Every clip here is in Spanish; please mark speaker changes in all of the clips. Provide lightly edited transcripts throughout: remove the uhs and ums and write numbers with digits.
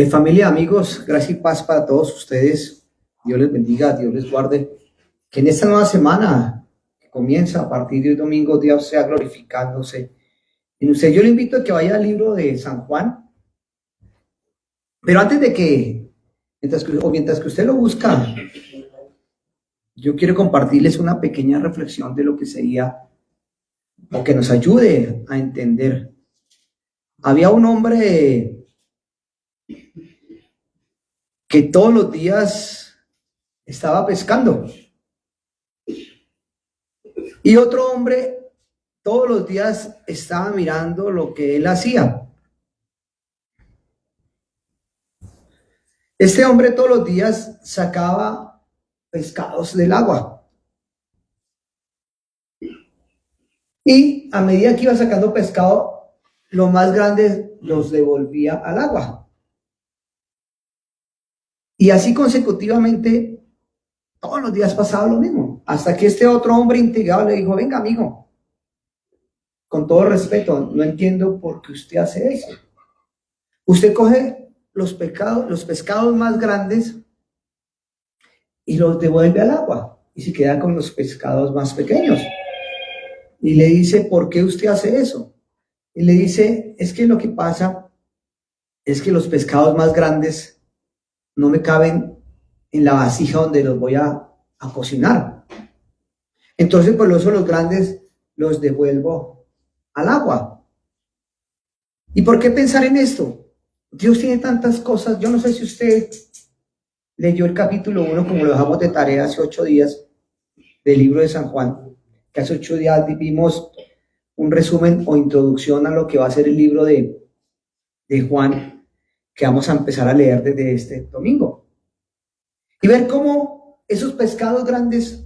Speaker 1: Familia, amigos, gracia y paz para todos ustedes. Dios les bendiga, Dios les guarde. Que en esta nueva semana que comienza a partir de hoy domingo, Dios sea glorificándose en usted. Yo le invito a que vaya al libro de San Juan, pero antes de que, mientras que usted lo busca, yo quiero compartirles una pequeña reflexión de lo que sería, o que nos ayude a entender. Había un hombre que todos los días estaba pescando. Y otro hombre todos los días estaba mirando lo que él hacía. Este hombre todos los días sacaba pescados del agua. Y a medida que iba sacando pescado, los más grandes los devolvía al agua. Y así consecutivamente, todos los días pasaba lo mismo. Hasta que este otro hombre intrigado le dijo: venga, amigo, con todo respeto, no entiendo por qué usted hace eso. Usted coge los pescados más grandes y los devuelve al agua y se queda con los pescados más pequeños. Y le dice: ¿por qué usted hace eso? Y le dice: es que lo que pasa es que los pescados más grandes no me caben en la vasija donde los voy a cocinar. Entonces, por eso los grandes los devuelvo al agua. ¿Y por qué pensar en esto? Dios tiene tantas cosas. Yo no sé si usted leyó el capítulo 1, como lo dejamos de tarea hace 8 días, del libro de San Juan, que hace 8 días vimos un resumen o introducción a lo que va a ser el libro de Juan, que vamos a empezar a leer desde este domingo. Y ver cómo esos pescados grandes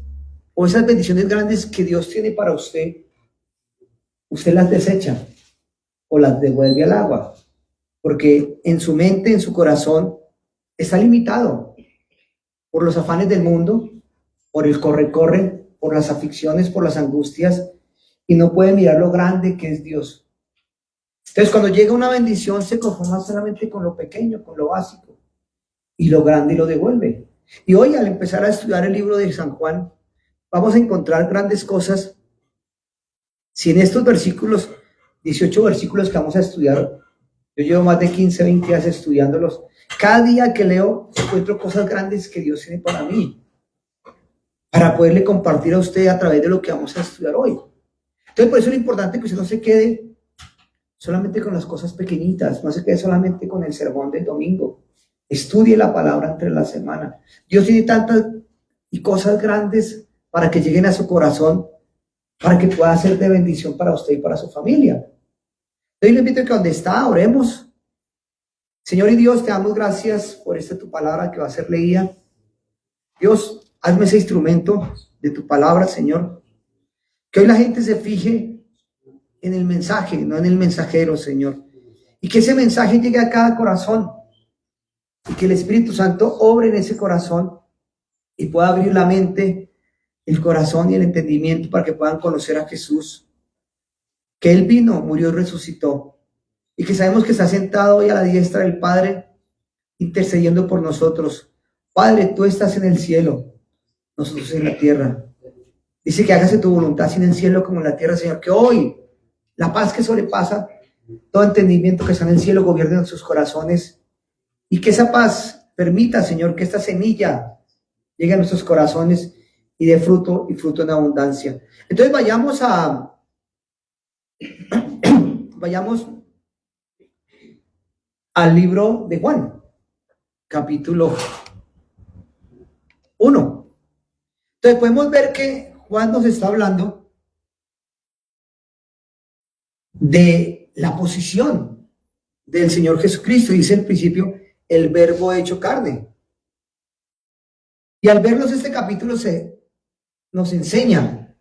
Speaker 1: o esas bendiciones grandes que Dios tiene para usted, usted las desecha o las devuelve al agua. Porque en su mente, en su corazón, está limitado por los afanes del mundo, por el corre-corre, por las aflicciones, por las angustias, y no puede mirar lo grande que es Dios. Entonces, cuando llega una bendición, se conforma solamente con lo pequeño, con lo básico, y lo grande lo devuelve. Y hoy, al empezar a estudiar el libro de San Juan, vamos a encontrar grandes cosas. Si en estos versículos, 18 versículos que vamos a estudiar, yo llevo más de 15, 20 días estudiándolos, cada día que leo encuentro cosas grandes que Dios tiene para mí, para poderle compartir a usted a través de lo que vamos a estudiar hoy. Entonces, por eso es importante que usted no se quede solamente con las cosas pequeñitas, no se quede solamente con el sermón del domingo. Estudie la palabra entre la semana. Dios tiene tantas y cosas grandes para que lleguen a su corazón, para que pueda ser de bendición para usted y para su familia. Entonces le invito a que donde está, oremos. Señor y Dios, te damos gracias por esta tu palabra que va a ser leída. Dios, hazme ese instrumento de tu palabra, Señor. Que hoy la gente se fije en el mensaje, no en el mensajero, Señor. Y que ese mensaje llegue a cada corazón. Y que el Espíritu Santo obre en ese corazón y pueda abrir la mente, el corazón y el entendimiento para que puedan conocer a Jesús. Que Él vino, murió y resucitó. Y que sabemos que está sentado hoy a la diestra del Padre, intercediendo por nosotros. Padre, tú estás en el cielo, nosotros en la tierra. Dice que hágase tu voluntad, así en el cielo como en la tierra, Señor. Que hoy la paz que sobrepasa todo entendimiento que está en el cielo gobierne nuestros corazones. Y que esa paz permita, Señor, que esta semilla llegue a nuestros corazones y dé fruto, y fruto en abundancia. Entonces vayamos al libro de Juan, capítulo 1. Entonces podemos ver que Juan nos está hablando de la posición del Señor Jesucristo. Dice al principio: el verbo hecho carne. Y al vernos este capítulo nos enseña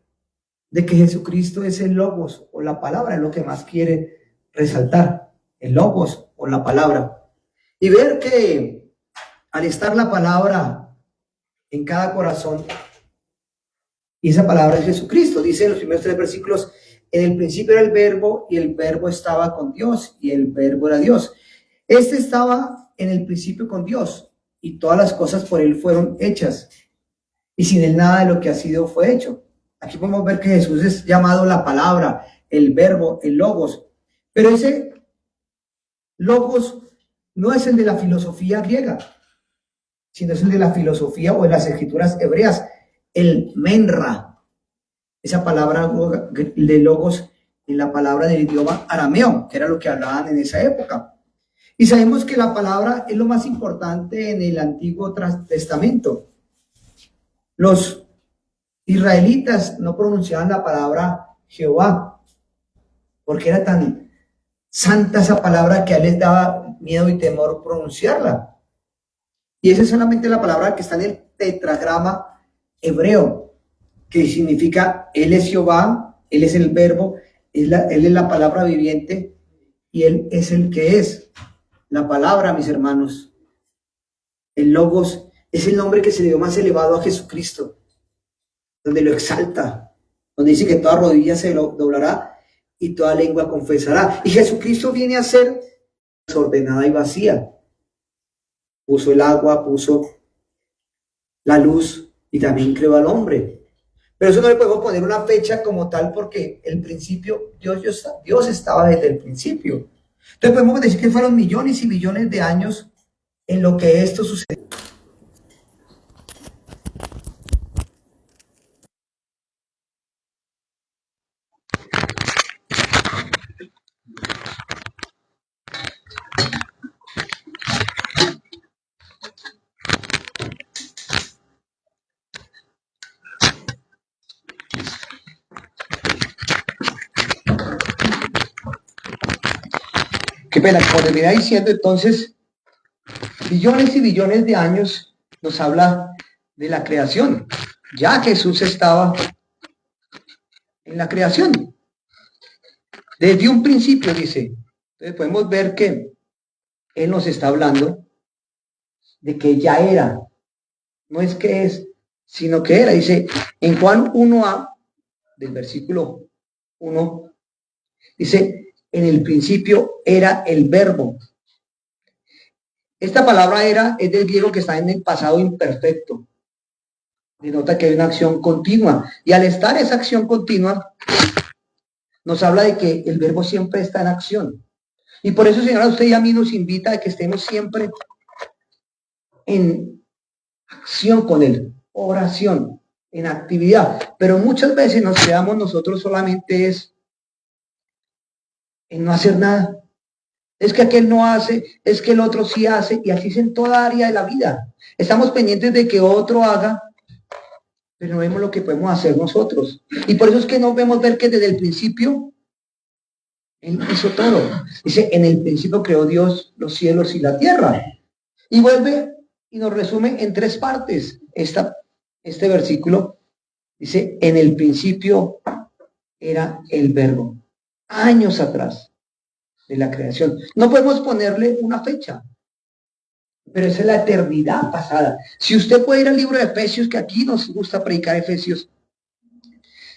Speaker 1: de que Jesucristo es el logos o la palabra, es lo que más quiere resaltar, el logos o la palabra. Y ver que al estar la palabra en cada corazón, y esa palabra es Jesucristo, dice en los primeros 3 versículos: en el principio era el verbo, y el verbo estaba con Dios, y el verbo era Dios. Este estaba en el principio con Dios, y todas las cosas por él fueron hechas, y sin él nada de lo que ha sido fue hecho. Aquí podemos ver que Jesús es llamado la palabra, el verbo, el logos, pero ese logos no es el de la filosofía griega, sino es el de la filosofía o de las escrituras hebreas, el menra. Esa palabra de logos en la palabra del idioma arameo, que era lo que hablaban en esa época. Y sabemos que la palabra es lo más importante en el Antiguo Testamento. Los israelitas no pronunciaban la palabra Jehová, porque era tan santa esa palabra que a él les daba miedo y temor pronunciarla. Y esa es solamente la palabra que está en el tetragrama hebreo, que significa Él es Jehová, Él es el verbo, Él es la palabra viviente y Él es el que es. La palabra, mis hermanos, el logos, es el nombre que se le dio más elevado a Jesucristo, donde lo exalta, donde dice que toda rodilla se doblará y toda lengua confesará. Y Jesucristo viene a ser desordenada y vacía. Puso el agua, puso la luz y también creó al hombre. Pero eso no le podemos poner una fecha como tal porque el principio, Dios estaba desde el principio. Entonces podemos decir que fueron millones y millones de años en lo que esto sucedió. Qué pena, como termina diciendo, entonces, billones y billones de años nos habla de la creación. Ya Jesús estaba en la creación. Desde un principio, dice. Entonces podemos ver que Él nos está hablando de que ya era. No es que es, sino que era. Dice, en Juan 1a, del versículo 1, dice, en el principio era el verbo. Esta palabra era es del griego que está en el pasado imperfecto. Denota que hay una acción continua. Y al estar esa acción continua, nos habla de que el verbo siempre está en acción. Y por eso, señora, usted y a mí nos invita a que estemos siempre en acción con él, oración, en actividad. Pero muchas veces nos quedamos nosotros solamente en no hacer nada. Es que aquel no hace, es que el otro sí hace, y así es en toda área de la vida. Estamos pendientes de que otro haga, pero no vemos lo que podemos hacer nosotros. Y por eso es que no vemos ver que desde el principio Él hizo todo. Dice, en el principio creó Dios los cielos y la tierra. Y vuelve y nos resume en tres partes. Este versículo dice, en el principio era el verbo. Años atrás de la creación. No podemos ponerle una fecha, pero esa es la eternidad pasada. Si usted puede ir al libro de Efesios, que aquí nos gusta predicar Efesios,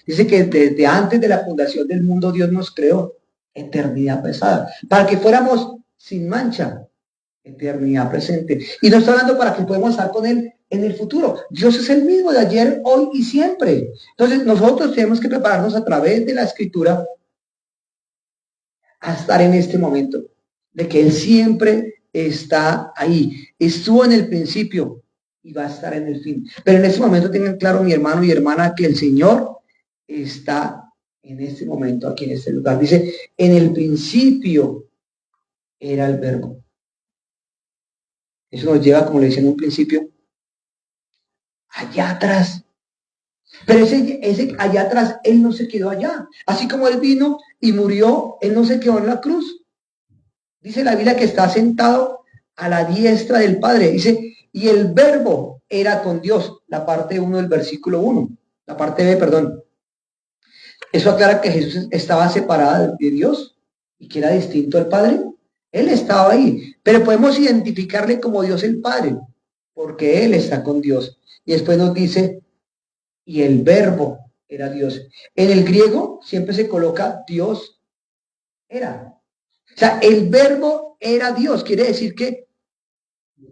Speaker 1: dice que desde antes de la fundación del mundo Dios nos creó eternidad pasada, para que fuéramos sin mancha, eternidad presente. Y no está hablando para que podamos estar con Él en el futuro. Dios es el mismo de ayer, hoy y siempre. Entonces nosotros tenemos que prepararnos a través de la Escritura a estar en este momento, de que Él siempre está ahí. Estuvo en el principio y va a estar en el fin. Pero en este momento tengan claro, mi hermano y hermana, que el Señor está en este momento, aquí en este lugar. Dice, en el principio era el verbo. Eso nos lleva, como le decía en un principio, allá atrás. Pero ese allá atrás, Él no se quedó allá. Así como Él vino y murió, Él no se quedó en la cruz. Dice la Biblia que está sentado a la diestra del Padre. Dice, y el verbo era con Dios. La parte 1 del versículo 1. La parte B, perdón. Eso aclara que Jesús estaba separado de Dios y que era distinto al Padre. Él estaba ahí. Pero podemos identificarle como Dios el Padre, porque Él está con Dios. Y después nos dice, y el verbo era Dios. En el griego siempre se coloca Dios era. O sea, el verbo era Dios. Quiere decir que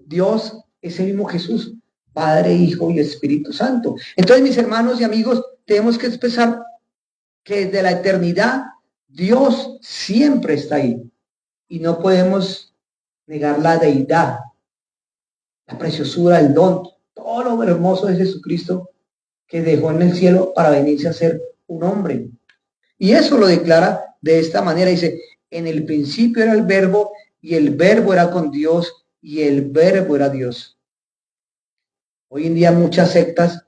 Speaker 1: Dios es el mismo Jesús, Padre, Hijo y Espíritu Santo. Entonces, mis hermanos y amigos, tenemos que expresar que desde la eternidad Dios siempre está ahí y no podemos negar la deidad, la preciosura, el don, todo lo hermoso de Jesucristo que dejó en el cielo para venirse a ser un hombre. Y eso lo declara de esta manera, dice, en el principio era el verbo y el verbo era con Dios y el verbo era Dios. Hoy en día muchas sectas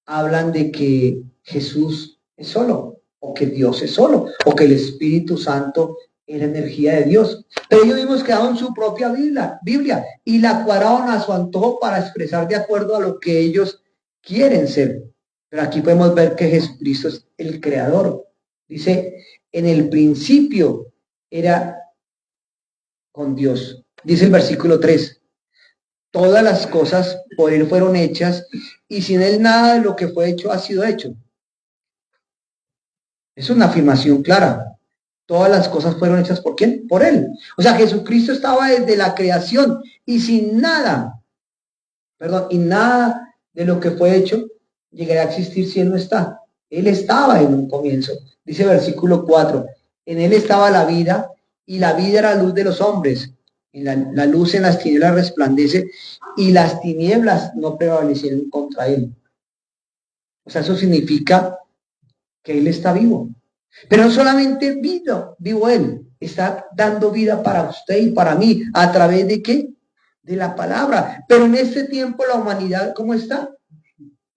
Speaker 1: hablan de que Jesús es solo, o que Dios es solo, o que el Espíritu Santo es la energía de Dios. Pero ellos mismos quedaron su propia Biblia y la cuadraron a su antojo para expresar de acuerdo a lo que ellos quieren ser. Pero aquí podemos ver que Jesucristo es el creador. Dice, en el principio era con Dios. Dice el versículo 3. Todas las cosas por él fueron hechas y sin él nada de lo que fue hecho ha sido hecho. Es una afirmación clara. Todas las cosas fueron hechas ¿por quién? Por él. O sea, Jesucristo estaba desde la creación y sin nada, y nada de lo que fue hecho llegaría a existir si él no está. Él estaba en un comienzo. Dice versículo 4. En él estaba la vida y la vida era la luz de los hombres. La luz en las tinieblas resplandece y las tinieblas no prevalecieron contra él. O sea, eso significa que él está vivo. Pero no solamente vivo él, está dando vida para usted y para mí. ¿A través de qué? De la palabra. Pero en este tiempo la humanidad, ¿cómo está?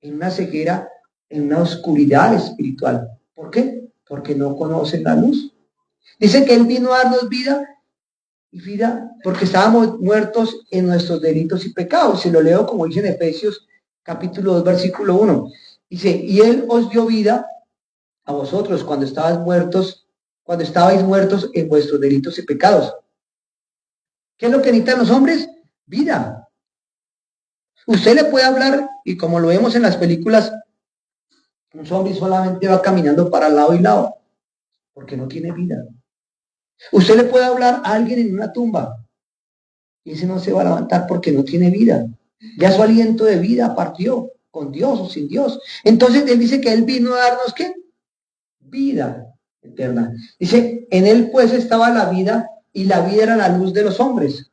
Speaker 1: En una ceguera, en una oscuridad espiritual. ¿Por qué? Porque no conocen la luz. Dice que él vino a darnos vida y vida porque estábamos muertos en nuestros delitos y pecados. Si lo leo como dice en Efesios capítulo 2 versículo 1. Dice, y él os dio vida a vosotros cuando estabais muertos en vuestros delitos y pecados. ¿Qué es lo que necesitan los hombres? Vida. Usted le puede hablar, y como lo vemos en las películas, un zombie solamente va caminando para lado y lado, porque no tiene vida. Usted le puede hablar a alguien en una tumba, y ese no se va a levantar porque no tiene vida. Ya su aliento de vida partió, con Dios o sin Dios. Entonces él dice que él vino a darnos ¿qué? Vida eterna. Dice, en él pues estaba la vida y la vida era la luz de los hombres.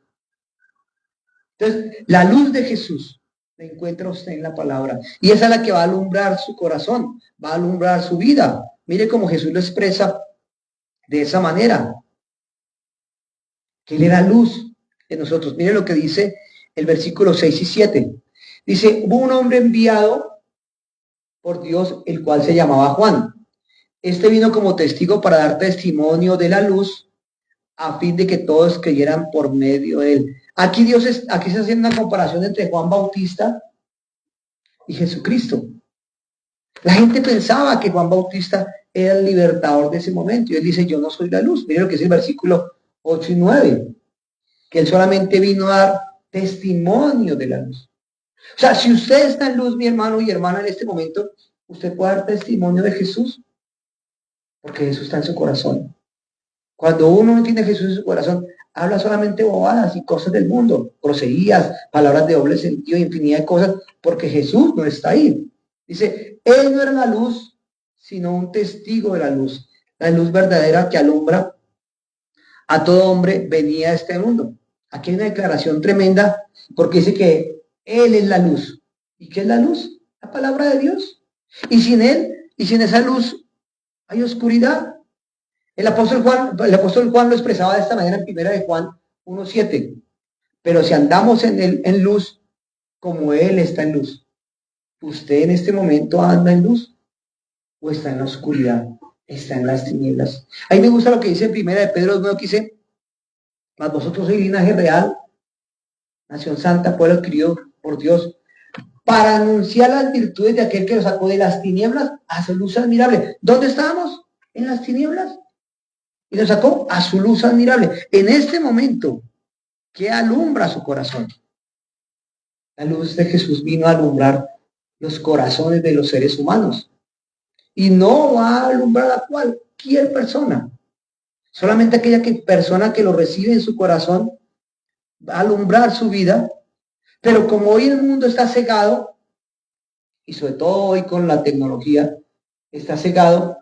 Speaker 1: Entonces, la luz de Jesús la encuentra usted en la palabra. Y esa es la que va a alumbrar su corazón, va a alumbrar su vida. Mire cómo Jesús lo expresa de esa manera. Que él era luz de nosotros. Mire lo que dice el versículo 6 y 7. Dice, hubo un hombre enviado por Dios, el cual se llamaba Juan. Este vino como testigo para dar testimonio de la luz a fin de que todos creyeran por medio de él. Aquí se hace una comparación entre Juan Bautista y Jesucristo. La gente pensaba que Juan Bautista era el libertador de ese momento y él dice, yo no soy la luz. Miren lo que es el versículo 8 y 9, que él solamente vino a dar testimonio de la luz. O sea, si usted está en luz, mi hermano y hermana, en este momento, usted puede dar testimonio de Jesús, porque Jesús está en su corazón. Cuando uno no tiene a Jesús en su corazón, habla solamente bobadas y cosas del mundo, groserías, palabras de doble sentido, infinidad de cosas, porque Jesús no está ahí. Dice, él no era la luz, sino un testigo de la luz verdadera que alumbra a todo hombre venía a este mundo. Aquí hay una declaración tremenda, porque dice que él es la luz. ¿Y qué es la luz? La palabra de Dios. Y sin él, y sin esa luz, hay oscuridad. El apóstol Juan lo expresaba de esta manera en primera de Juan 1:7. Pero si andamos en luz, como él está en luz, ¿usted en este momento anda en luz o está en la oscuridad? Está en las tinieblas. A mí me gusta lo que dice en primera de Pedro 2, que dice, mas vosotros sois linaje real, nación santa, pueblo adquirido por Dios, para anunciar las virtudes de aquel que lo sacó de las tinieblas a su luz admirable. ¿Dónde estábamos? En las tinieblas. Y lo sacó a su luz admirable. En este momento, ¿qué alumbra su corazón? La luz de Jesús vino a alumbrar los corazones de los seres humanos. Y no va a alumbrar a cualquier persona. Solamente aquella persona que lo recibe en su corazón alumbrar su vida, pero como hoy el mundo está cegado, y sobre todo hoy con la tecnología, está cegado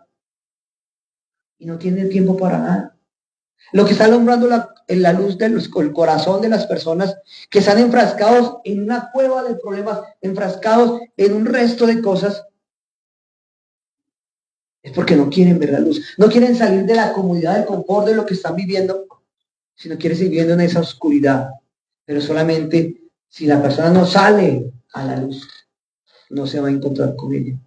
Speaker 1: y no tiene tiempo para nada. Lo que está alumbrando la luz del el corazón de las personas que están enfrascados en una cueva de problemas, enfrascados en un resto de cosas, es porque no quieren ver la luz, no quieren salir de la comodidad, del confort de lo que están viviendo, sino quieren seguir viviendo en esa oscuridad. Pero solamente si la persona no sale a la luz, no se va a encontrar con ella.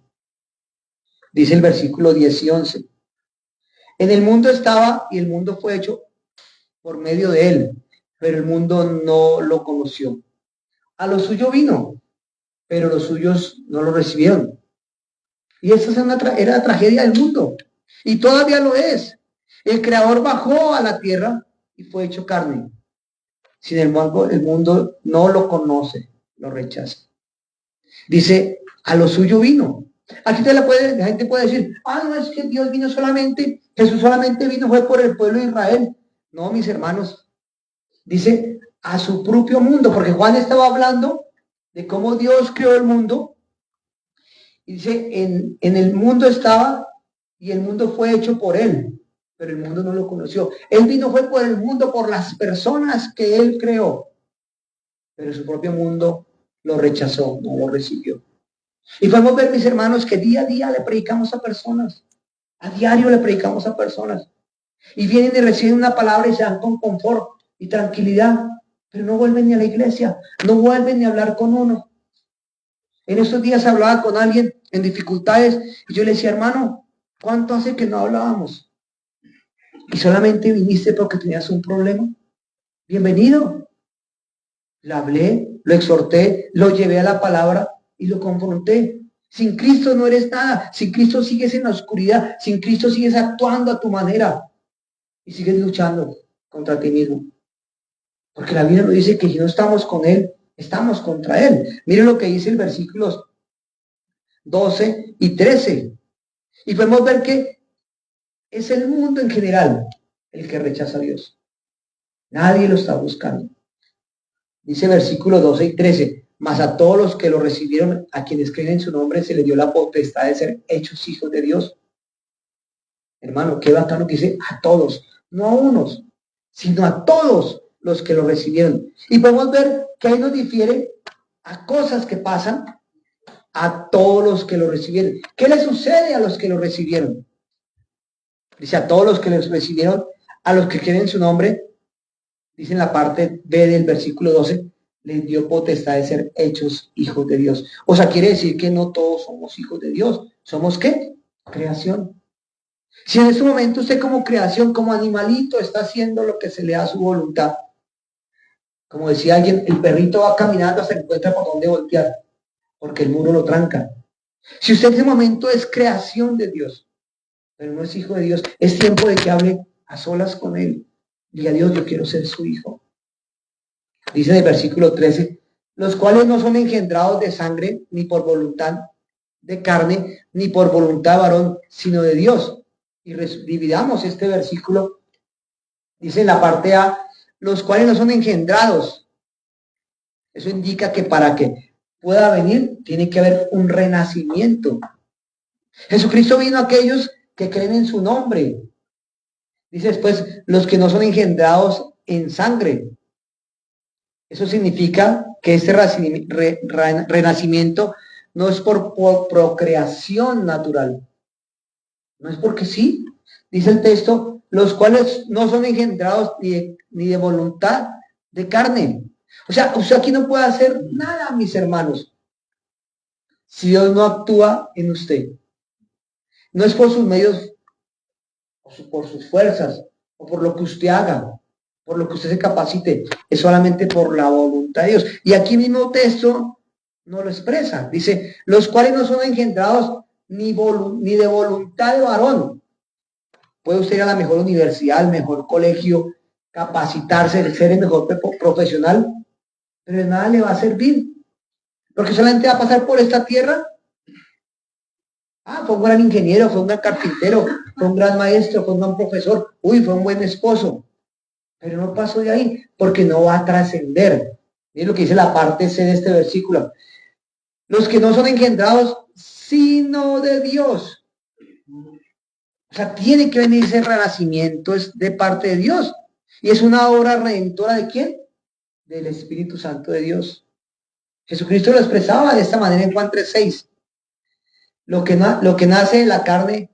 Speaker 1: Dice el versículo 10 y 11. En el mundo estaba y el mundo fue hecho por medio de él, pero el mundo no lo conoció. A lo suyo vino, pero los suyos no lo recibieron. Y esa era la tragedia del mundo. Y todavía lo es. El Creador bajó a la tierra y fue hecho carne. Sin embargo, el mundo no lo conoce, lo rechaza. Dice, a lo suyo vino. Aquí la gente puede decir, no es que Dios vino solamente, Jesús solamente vino, fue por el pueblo de Israel. No, mis hermanos. Dice, a su propio mundo, porque Juan estaba hablando de cómo Dios creó el mundo. Y dice, en el mundo estaba y el mundo fue hecho por él, pero el mundo no lo conoció. Él vino, fue por el mundo, por las personas que él creó, pero su propio mundo lo rechazó, no lo recibió. Y podemos ver, mis hermanos, que día a día le predicamos a personas, a diario le predicamos a personas, y vienen y reciben una palabra y se dan con confort y tranquilidad, pero no vuelven ni a la iglesia, no vuelven ni a hablar con uno. En estos días hablaba con alguien en dificultades y yo le decía, hermano, ¿cuánto hace que no hablábamos? Y solamente viniste porque tenías un problema. Bienvenido. Le hablé, lo exhorté, lo llevé a la palabra y lo confronté. Sin Cristo no eres nada. Sin Cristo sigues en la oscuridad. Sin Cristo sigues actuando a tu manera. Y sigues luchando contra ti mismo. Porque la Biblia nos dice que si no estamos con Él, estamos contra Él. Miren lo que dice el versículos 12 y 13. Y podemos ver que es el mundo en general el que rechaza a Dios. Nadie lo está buscando. Dice versículos 12 y 13. Mas a todos los que lo recibieron, a quienes creen en su nombre, se les dio la potestad de ser hechos hijos de Dios. Hermano, qué bacano que dice a todos, no a unos, sino a todos los que lo recibieron. Y podemos ver que ahí nos difiere a cosas que pasan a todos los que lo recibieron. ¿Qué le sucede a los que lo recibieron? Dice a todos los que los recibieron, a los que creen en su nombre, dice en la parte B del versículo 12, les dio potestad de ser hechos hijos de Dios. O sea, quiere decir que no todos somos hijos de Dios. ¿Somos qué? Creación. Si en este momento usted como creación, como animalito, está haciendo lo que se le da a su voluntad, como decía alguien, el perrito va caminando hasta que encuentra por dónde voltear, porque el muro lo tranca. Si usted en ese momento es creación de Dios, pero no es hijo de Dios, es tiempo de que hable a solas con Él. Diga a Dios, yo quiero ser su hijo. Dice en el versículo 13, los cuales no son engendrados de sangre, ni por voluntad de carne, ni por voluntad de varón, sino de Dios. Y dividamos este versículo. Dice en la parte A, los cuales no son engendrados. Eso indica que para que pueda venir, tiene que haber un renacimiento. Jesucristo vino a aquellos que creen en su nombre. Dice después, los que no son engendrados en sangre. Eso significa que este renacimiento no es por procreación natural. No es porque sí. Dice el texto, los cuales no son engendrados ni de voluntad de carne. O sea, usted aquí no puede hacer nada, mis hermanos, si Dios no actúa en usted. No es por sus medios, por sus fuerzas, o por lo que usted haga, por lo que usted se capacite, es solamente por la voluntad de Dios. Y aquí mismo texto no lo expresa. Dice, los cuales no son engendrados ni de voluntad de varón. Puede usted ir a la mejor universidad, al mejor colegio, capacitarse, ser el mejor profesional, pero de nada le va a servir. Porque solamente va a pasar por esta tierra. Fue un gran ingeniero, fue un gran carpintero, fue un gran maestro, fue un gran profesor. Uy, fue un buen esposo. pero no paso de ahí, porque no va a trascender. Es lo que dice la parte C de este versículo. Los que no son engendrados, sino de Dios. O sea, tiene que venir ese renacimiento, es de parte de Dios. Y es una obra redentora ¿de quién? Del Espíritu Santo de Dios. Jesucristo lo expresaba de esta manera en Juan 3:6. Lo que nace de la carne,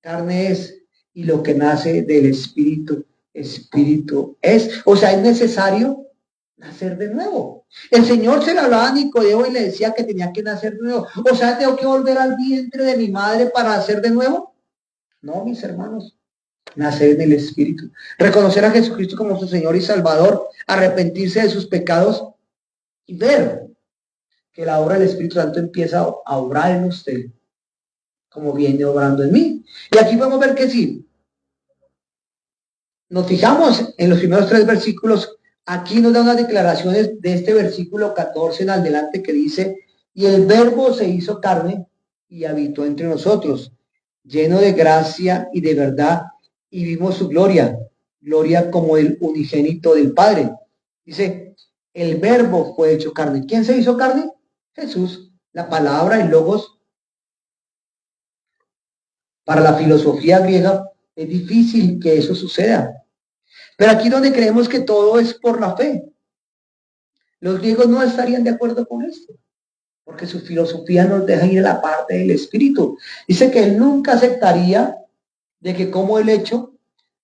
Speaker 1: carne es. Y lo que nace del Espíritu, Espíritu es. O sea, es necesario nacer de nuevo. El Señor se le hablaba a Nicodemo y le decía que tenía que nacer de nuevo. O sea, tengo que volver al vientre de mi madre para nacer de nuevo. No, mis hermanos. Nacer en el Espíritu. Reconocer a Jesucristo como su Señor y Salvador. Arrepentirse de sus pecados. Y ver que la obra del Espíritu Santo empieza a obrar en usted. Como viene obrando en mí. Y aquí podemos ver que sí. Nos fijamos en los primeros 3 versículos. Aquí nos da unas declaraciones de este versículo 14 en adelante que dice, y el verbo se hizo carne y habitó entre nosotros, lleno de gracia y de verdad, y vimos su gloria, gloria como el unigénito del Padre. Dice, el verbo fue hecho carne. ¿Quién se hizo carne? Jesús, la palabra, el logos. Para la filosofía griega es difícil que eso suceda. Pero aquí donde creemos que todo es por la fe. Los griegos no estarían de acuerdo con esto, porque su filosofía nos deja ir a la parte del espíritu. Dice que él nunca aceptaría de que como el hecho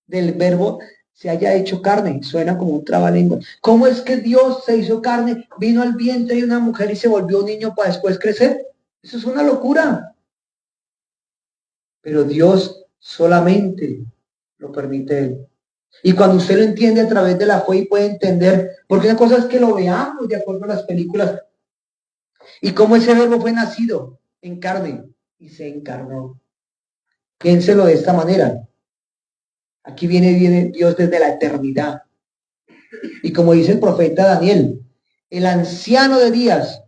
Speaker 1: del verbo se haya hecho carne. Suena como un trabalengua. ¿Cómo es que Dios se hizo carne, vino al vientre de una mujer y se volvió un niño para después crecer? Eso es una locura. Pero Dios solamente lo permite él. Y cuando usted lo entiende a través de la fe y puede entender, porque una cosa es que lo veamos de acuerdo a las películas, y cómo ese verbo fue nacido en carne y se encarnó. Piénselo de esta manera. Aquí viene Dios desde la eternidad. Y como dice el profeta Daniel, el anciano de días,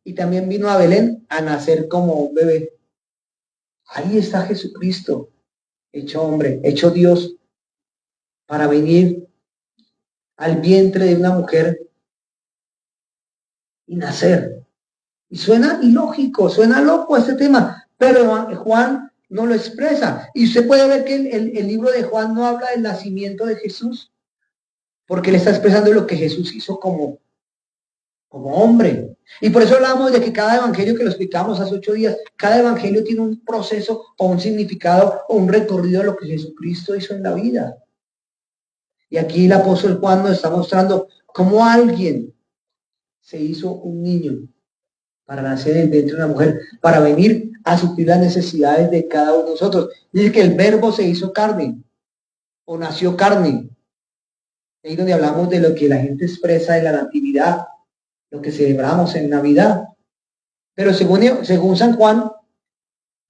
Speaker 1: y también vino a Belén a nacer como un bebé. Ahí está Jesucristo, hecho hombre, hecho Dios, para venir al vientre de una mujer y nacer. Y suena ilógico, suena loco este tema, pero Juan no lo expresa. Y usted puede ver que el libro de Juan no habla del nacimiento de Jesús, porque le está expresando lo que Jesús hizo como hombre. Y por eso hablamos de que cada evangelio que lo explicamos hace 8 días, cada evangelio tiene un proceso o un significado o un recorrido de lo que Jesucristo hizo en la vida. Y aquí el apóstol Juan nos está mostrando cómo alguien se hizo un niño para nacer en el vientre de una mujer, para venir a suplir las necesidades de cada uno de nosotros. Dice que el verbo se hizo carne, o nació carne. Ahí donde hablamos de lo que la gente expresa de la natividad, lo que celebramos en Navidad. Pero según San Juan,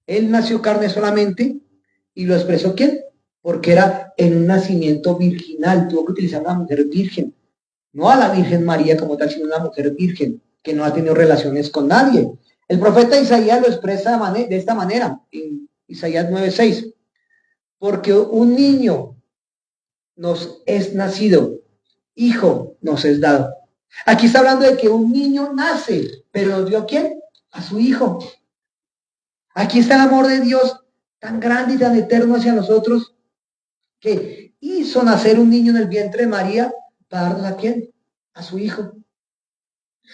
Speaker 1: él nació carne solamente, y lo expresó ¿quién? Porque era en un nacimiento virginal, tuvo que utilizar una mujer virgen, no a la Virgen María como tal, sino una mujer virgen, que no ha tenido relaciones con nadie. El profeta Isaías lo expresa de esta manera, en Isaías 9:6, porque un niño nos es nacido, hijo nos es dado. Aquí está hablando de que un niño nace, pero ¿nos dio a quién? A su hijo. Aquí está el amor de Dios tan grande y tan eterno hacia nosotros, que hizo nacer un niño en el vientre de María para darnos a quién? A su hijo.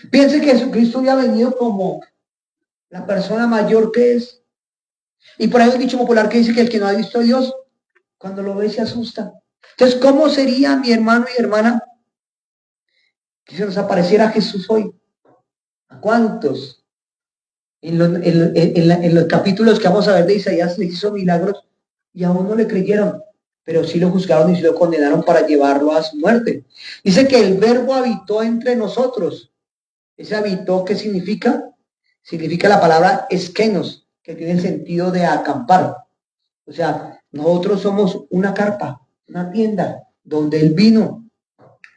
Speaker 1: Piense que Jesucristo había venido como la persona mayor que es. Y por ahí hay un dicho popular que dice que el que no ha visto a Dios, cuando lo ve se asusta. Entonces, ¿cómo sería, mi hermano y hermana, que se nos apareciera Jesús hoy? ¿A cuántos? En los capítulos que vamos a ver de Isaías les hizo milagros y aún no le creyeron, pero sí lo juzgaron y sí lo condenaron para llevarlo a su muerte. Dice que el verbo habitó entre nosotros. Ese habitó, ¿qué significa? Significa la palabra esquenos, que tiene el sentido de acampar. O sea, nosotros somos una carpa, una tienda, donde él vino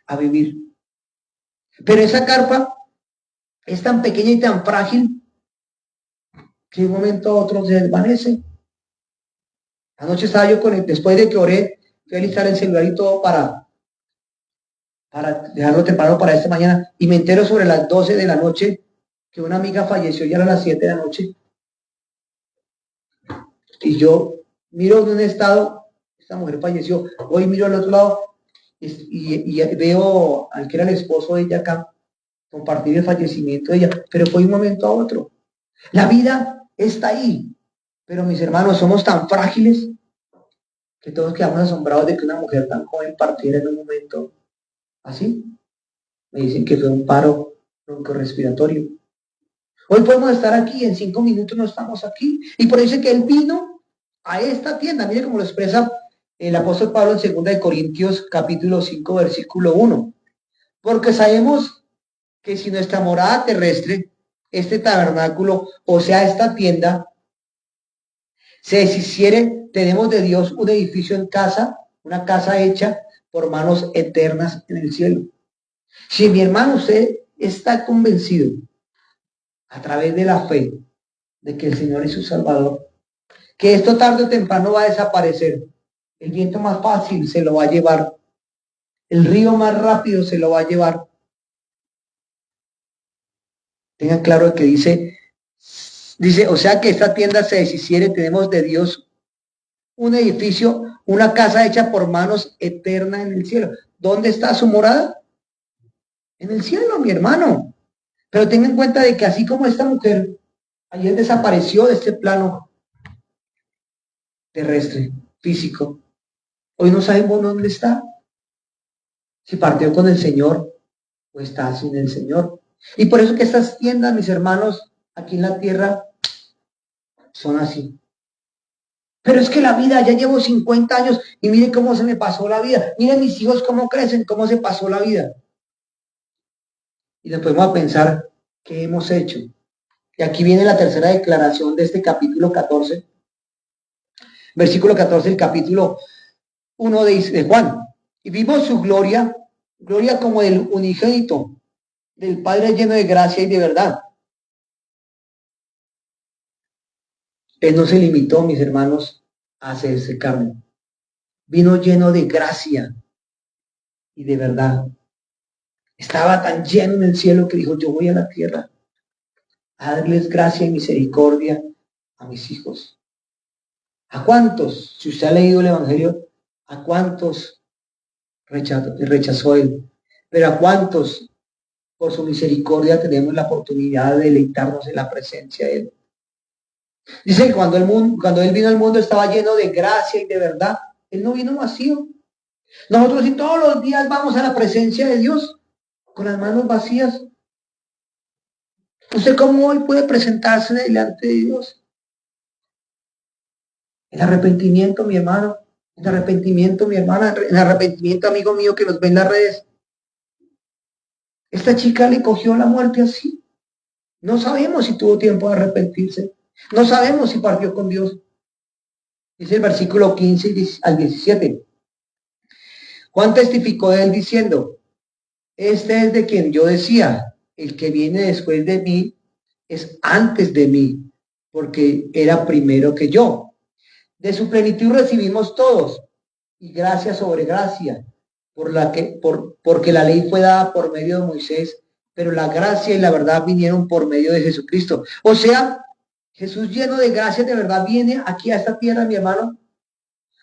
Speaker 1: a vivir. Pero esa carpa es tan pequeña y tan frágil que de un momento a otro se desvanece. Anoche estaba yo después de que oré, fui a listar el celular y todo para dejarlo temprano para esta mañana, y me entero sobre las 12 de la noche que una amiga falleció, ya a las 7 de la noche, y yo miro en un estado, esta mujer falleció, hoy miro al otro lado, y veo al que era el esposo de ella acá, compartir el fallecimiento de ella, pero fue de un momento a otro. La vida está ahí, pero mis hermanos, somos tan frágiles que todos quedamos asombrados de que una mujer tan joven partiera en un momento así. Me dicen que fue un paro broncorrespiratorio. Hoy podemos estar aquí, en 5 minutos no estamos aquí. Y por eso es que él vino a esta tienda. Mire cómo lo expresa el apóstol Pablo en 2 de Corintios capítulo 5, versículo 1. Porque sabemos que si nuestra morada terrestre, este tabernáculo, o sea, esta tienda, se deshiciere, tenemos de Dios un edificio en casa, una casa hecha por manos eternas en el cielo. Si mi hermano, usted está convencido a través de la fe de que el Señor es su Salvador, que esto tarde o temprano va a desaparecer, el viento más fácil se lo va a llevar, el río más rápido se lo va a llevar. Tengan claro que dice, o sea que esta tienda se deshiciere, tenemos de Dios un edificio, una casa hecha por manos eterna en el cielo. ¿Dónde está su morada? En el cielo, mi hermano. Pero tengan en cuenta de que así como esta mujer ayer desapareció de este plano terrestre, físico, hoy no sabemos dónde está. Si partió con el Señor o está sin el Señor. Y por eso que estas tiendas, mis hermanos, aquí en la tierra, son así. Pero es que la vida, ya llevo 50 años y mire cómo se me pasó la vida. Miren mis hijos cómo crecen, cómo se pasó la vida. Y después vamos a pensar qué hemos hecho. Y aquí viene la tercera declaración de este capítulo 14. Versículo 14 del capítulo 1 de Juan. Y vimos su gloria, gloria como del unigénito, del Padre lleno de gracia y de verdad. Él no se limitó, mis hermanos, a hacerse carne. Vino lleno de gracia y de verdad. Estaba tan lleno en el cielo que dijo, yo voy a la tierra a darles gracia y misericordia a mis hijos. ¿A cuántos? Si usted ha leído el Evangelio, ¿a cuántos rechazó él? Pero ¿a cuántos por su misericordia tenemos la oportunidad de deleitarnos en la presencia de él? Dice que cuando él vino al mundo estaba lleno de gracia y de verdad. Él no vino vacío. Nosotros sí todos los días vamos a la presencia de Dios con las manos vacías. ¿Usted cómo hoy puede presentarse delante de Dios? El arrepentimiento, mi hermano. El arrepentimiento, mi hermana. El arrepentimiento, amigo mío, que nos ve en las redes. Esta chica le cogió la muerte así. No sabemos si tuvo tiempo de arrepentirse. No sabemos si partió con Dios. Dice el versículo 15 al 17. Juan testificó de él diciendo, este es de quien yo decía, el que viene después de mí es antes de mí, porque era primero que yo. De su plenitud recibimos todos, y gracia sobre gracia, porque la ley fue dada por medio de Moisés, pero la gracia y la verdad vinieron por medio de Jesucristo. O sea, Jesús lleno de gracia de verdad viene aquí a esta tierra, mi hermano,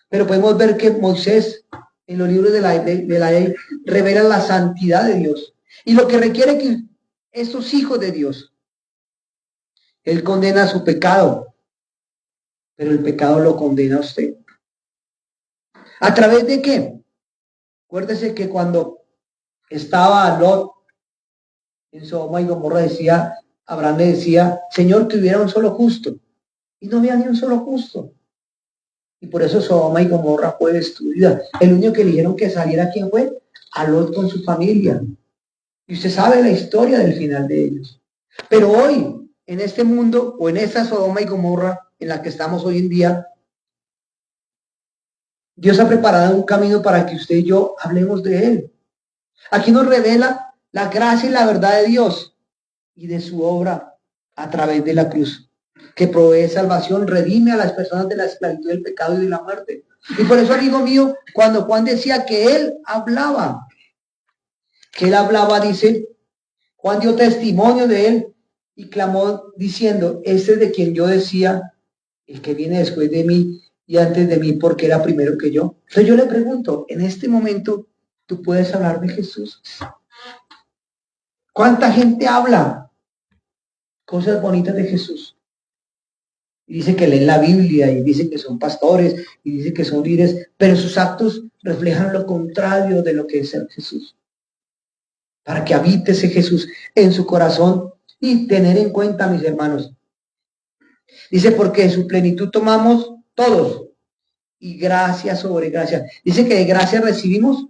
Speaker 1: pero podemos ver que Moisés en los libros de la ley revela la santidad de Dios y lo que requiere que estos hijos de Dios, él condena su pecado, pero el pecado lo condena a usted. ¿A través de qué? Acuérdese que cuando estaba Lot en Sodoma y Gomorra decía, Abraham le decía, Señor, que hubiera un solo justo. Y no había ni un solo justo. Y por eso Sodoma y Gomorra fue destruida. El único que eligieron que saliera, ¿quién fue? A Lot con su familia. Y usted sabe la historia del final de ellos. Pero hoy, en este mundo, o en esta Sodoma y Gomorra en la que estamos hoy en día, Dios ha preparado un camino para que usted y yo hablemos de él. Aquí nos revela la gracia y la verdad de Dios y de su obra a través de la cruz, que provee salvación, redime a las personas de la esclavitud del pecado y de la muerte. Y por eso, amigo mío, cuando Juan decía que él hablaba, dice, Juan dio testimonio de él y clamó diciendo, este es de quien yo decía, el que viene después de mí y antes de mí, porque era primero que yo. Entonces yo le pregunto, en este momento, ¿tú puedes hablar de Jesús? ¿Cuánta gente habla cosas bonitas de Jesús? Y dice que leen la Biblia y dice que son pastores y dice que son líderes, pero sus actos reflejan lo contrario de lo que es el Jesús. Para que habite ese Jesús en su corazón y tener en cuenta, mis hermanos. Dice, porque de su plenitud tomamos todos y gracia sobre gracia. Dice que de gracia recibimos,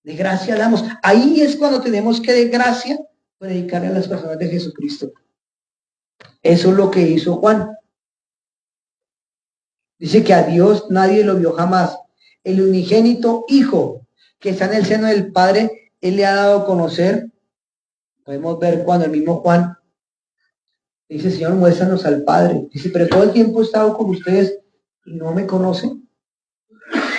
Speaker 1: de gracia damos. Ahí es cuando tenemos que de gracia predicarle a las personas de Jesucristo. Eso es lo que hizo Juan. Dice que a Dios nadie lo vio jamás. El unigénito Hijo que está en el seno del Padre, Él le ha dado a conocer. Podemos ver cuando el mismo Juan dice, Señor, muéstranos al Padre. Dice, pero todo el tiempo he estado con ustedes y no me conocen.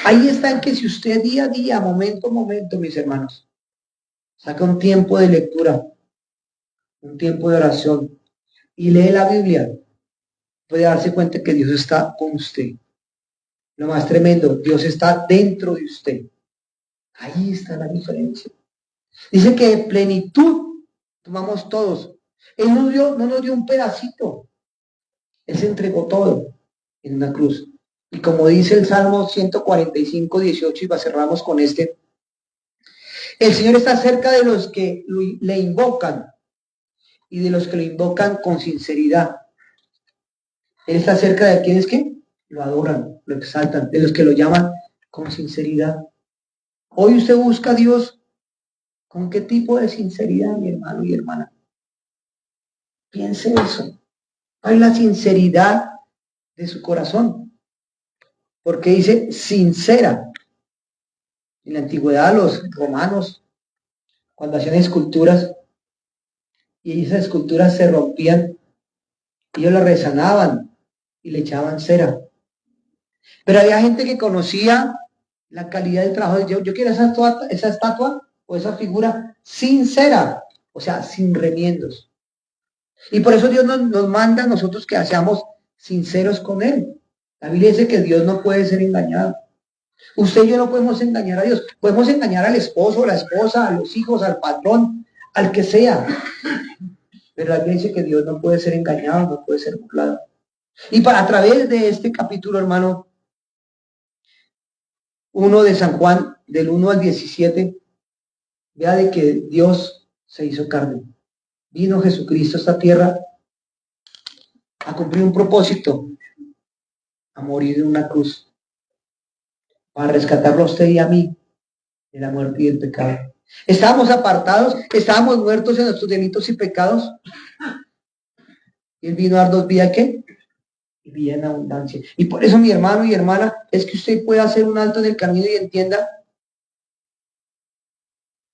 Speaker 1: Ahí está en que si usted día a día, momento a momento, mis hermanos, saca un tiempo de lectura, un tiempo de oración y lee la Biblia, puede darse cuenta que Dios está con usted. Lo más tremendo, Dios está dentro de usted. Ahí está la diferencia. Dice que de plenitud tomamos todos. Él no nos dio un pedacito. Él se entregó todo en una cruz. Y como dice el Salmo 145, 18, y cerramos con este, el Señor está cerca de los que le invocan y de los que lo invocan con sinceridad. Él está cerca de quienes que lo adoran, lo exaltan, de los que lo llaman con sinceridad. Hoy usted busca a Dios. ¿Con qué tipo de sinceridad, mi hermano y hermana? Piense eso. ¿Cuál es la sinceridad de su corazón? Porque dice sincera. En la antigüedad los romanos, cuando hacían esculturas, y esas esculturas se rompían, ellos las resanaban y le echaban cera. Pero había gente que conocía la calidad del trabajo. Yo quiero esa estatua o esa figura sincera, o sea, sin remiendos. Y por eso Dios nos manda a nosotros que seamos sinceros con Él. La Biblia dice que Dios no puede ser engañado. Usted y yo no podemos engañar a Dios. Podemos engañar al esposo, a la esposa, a los hijos, al patrón, al que sea. Pero la Biblia dice que Dios no puede ser engañado, no puede ser burlado. Y a través de este capítulo, hermano, 1 de San Juan, del 1 al 17, vea de que Dios se hizo carne. Vino Jesucristo a esta tierra a cumplir un propósito, a morir en una cruz, para rescatarlo a usted y a mí de la muerte y del pecado. Estábamos apartados, estábamos muertos en nuestros delitos y pecados. Y Él vino a darnos vida, ¿qué? Y vida en abundancia. Y por eso, mi hermano y hermana, es que usted pueda hacer un alto en el camino y entienda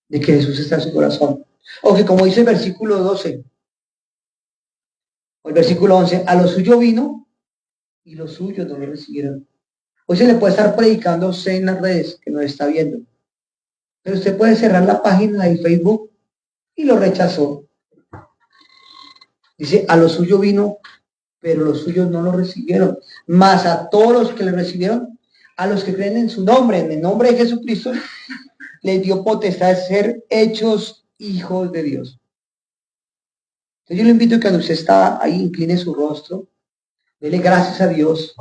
Speaker 1: de que Jesús está en su corazón. O que como dice el versículo 12, o el versículo 11, a lo suyo vino y los suyos no lo recibieron. Hoy se le puede estar predicando a usted en las redes que nos está viendo. Pero usted puede cerrar la página de Facebook y lo rechazó. Dice, a lo suyo vino, pero los suyos no lo recibieron. Mas a todos los que le recibieron, a los que creen en su nombre, en el nombre de Jesucristo, les dio potestad de ser hechos hijos de Dios. Entonces yo le invito a que cuando usted está ahí, incline su rostro, dele gracias a Dios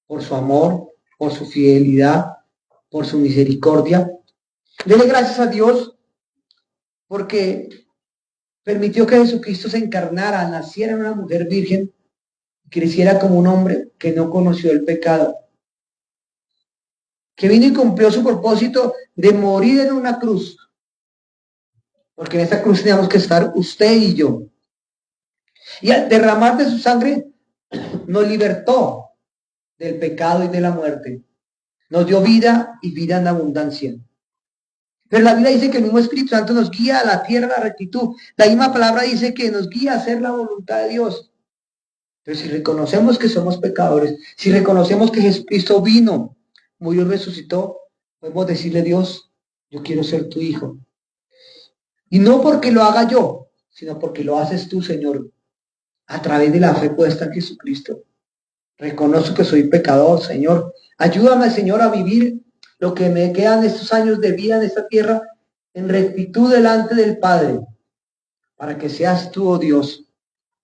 Speaker 1: por su amor, por su fidelidad, por su misericordia. Dele gracias a Dios porque permitió que Jesucristo se encarnara, naciera en una mujer virgen, creciera como un hombre que no conoció el pecado, que vino y cumplió su propósito de morir en una cruz, porque en esa cruz teníamos que estar usted y yo. Y al derramar de su sangre nos libertó del pecado y de la muerte. Nos dio vida y vida en abundancia. Pero la Biblia dice que el mismo Espíritu Santo nos guía a la tierra, a la rectitud. La misma palabra dice que nos guía a hacer la voluntad de Dios. Pero si reconocemos que somos pecadores, si reconocemos que Jesucristo vino murió y resucitó, podemos decirle, Dios, yo quiero ser tu hijo. Y no porque lo haga yo, sino porque lo haces tú, Señor, a través de la fe puesta en Jesucristo. Reconozco que soy pecador, Señor. Ayúdame, Señor, a vivir lo que me quedan de estos años de vida en esta tierra en rectitud delante del Padre, para que seas tú, oh Dios,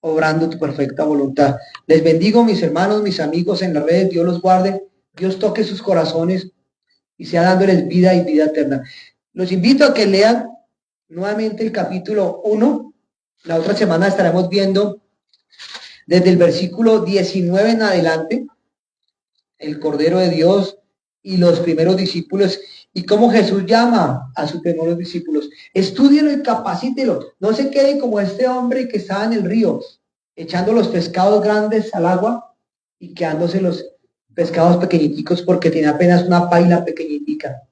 Speaker 1: obrando tu perfecta voluntad. Les bendigo, mis hermanos, mis amigos en la red. Dios los guarde. Dios toque sus corazones y sea dándoles vida y vida eterna. Los invito a que lean nuevamente el capítulo 1. La otra semana estaremos viendo desde el versículo 19 en adelante el Cordero de Dios y los primeros discípulos y cómo Jesús llama a sus primeros discípulos. Estúdielo y capacítelo. No se quede como este hombre que estaba en el río echando los pescados grandes al agua y quedándose los pescados pequeñiticos porque tiene apenas una paila pequeñitica.